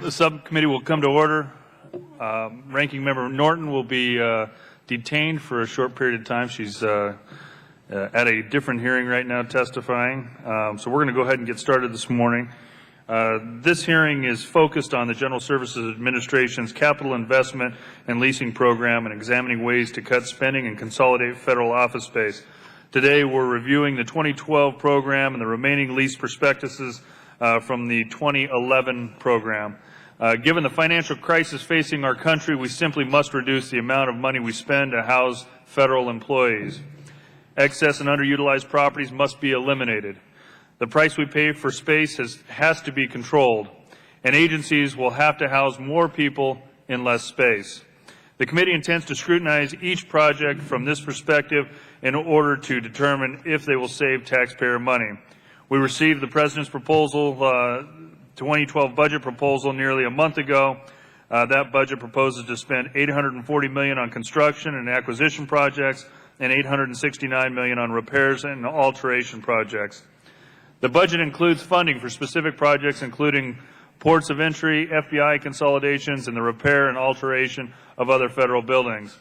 The subcommittee will come to order. Ranking Member Norton will be detained for a short period of time. She's at a different hearing right now testifying. So we're going to go ahead and get started this morning. This hearing is focused on the General Services Administration's capital investment and leasing program and examining ways to cut spending and consolidate federal office space. Today we're reviewing the 2012 program and the remaining lease prospectuses from the 2011 program. Given the financial crisis facing our country, we simply must reduce the amount of money we spend to house federal employees. Excess and underutilized properties must be eliminated. The price we pay for space has to be controlled, and agencies will have to house more people in less space. The committee intends to scrutinize each project from this perspective in order to determine if they will save taxpayer money. We received the President's proposal, 2012 budget proposal, nearly a month ago. That budget proposes to spend $840 million on construction and acquisition projects and $869 million on repairs and alteration projects. The budget includes funding for specific projects including ports of entry, FBI consolidations, and the repair and alteration of other federal buildings.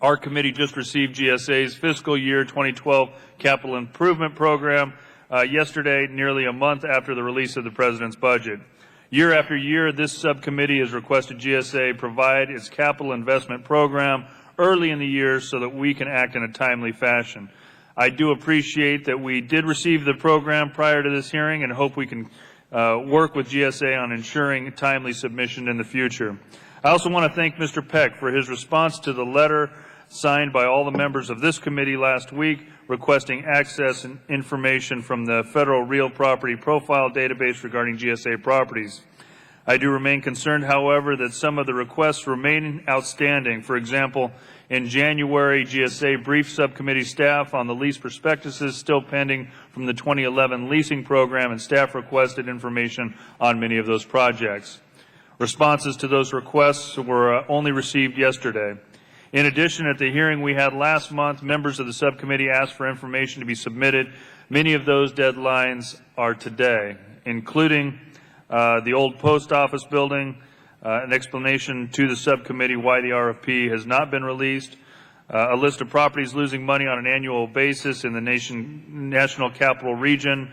Our committee just received GSA's fiscal year 2012 capital improvement program yesterday, nearly a month after the release of the President's budget. Year after year, this subcommittee has requested GSA provide its capital investment program early in the year so that we can act in a timely fashion. I do appreciate that we did receive the program prior to this hearing and hope we can work with GSA on ensuring timely submission in the future. I also want to thank Mr. Peck for his response to the letter signed by all the members of this committee last week requesting access and information from the Federal Real Property Profile database regarding GSA properties. I do remain concerned, however, that some of the requests remain outstanding. For example, in January, GSA briefed subcommittee staff on the lease prospectuses still pending from the 2011 leasing program, and staff requested information on many of those projects. Responses to those requests were only received yesterday. In addition, at the hearing we had last month, members of the subcommittee asked for information to be submitted. Many of those deadlines are today, including the old post office building, an explanation to the subcommittee why the RFP has not been released, a list of properties losing money on an annual basis in the national capital region.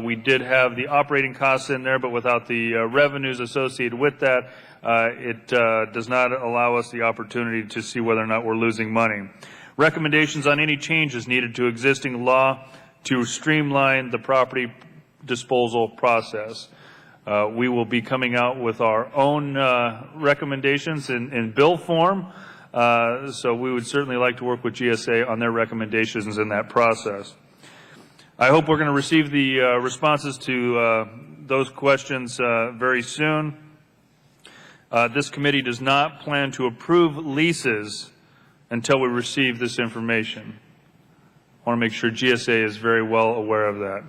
We did have the operating costs in there, but without the revenues associated with that, it does not allow us the opportunity to see whether or not we're losing money. Recommendations on any changes needed to existing law to streamline the property disposal process. We will be coming out with our own recommendations in bill form, so we would certainly like to work with GSA on their recommendations in that process. I hope we're going to receive the responses to those questions very soon. This committee does not plan to approve leases until we receive this information. I want to make sure GSA is very well aware of that.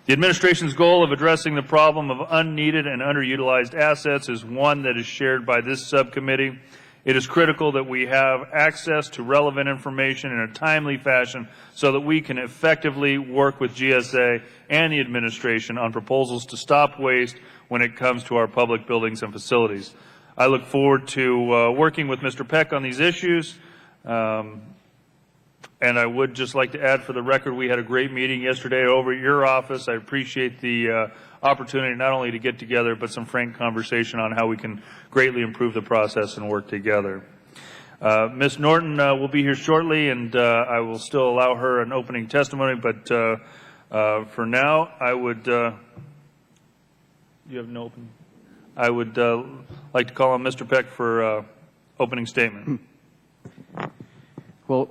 The administration's goal of addressing the problem of unneeded and underutilized assets is one that is shared by this subcommittee. It is critical that we have access to relevant information in a timely fashion so that we can effectively work with GSA and the administration on proposals to stop waste when it comes to our public buildings and facilities. I look forward to working with Mr. Peck on these issues. And I would just like to add for the record, we had a great meeting yesterday over at your office. I appreciate the opportunity not only to get together, but some frank conversation on how we can greatly improve the process and work together. Ms. Norton will be here shortly, and I will still allow her an opening testimony, but for now, I would, you have no open? I would like to call on Mr. Peck for opening statement. Well.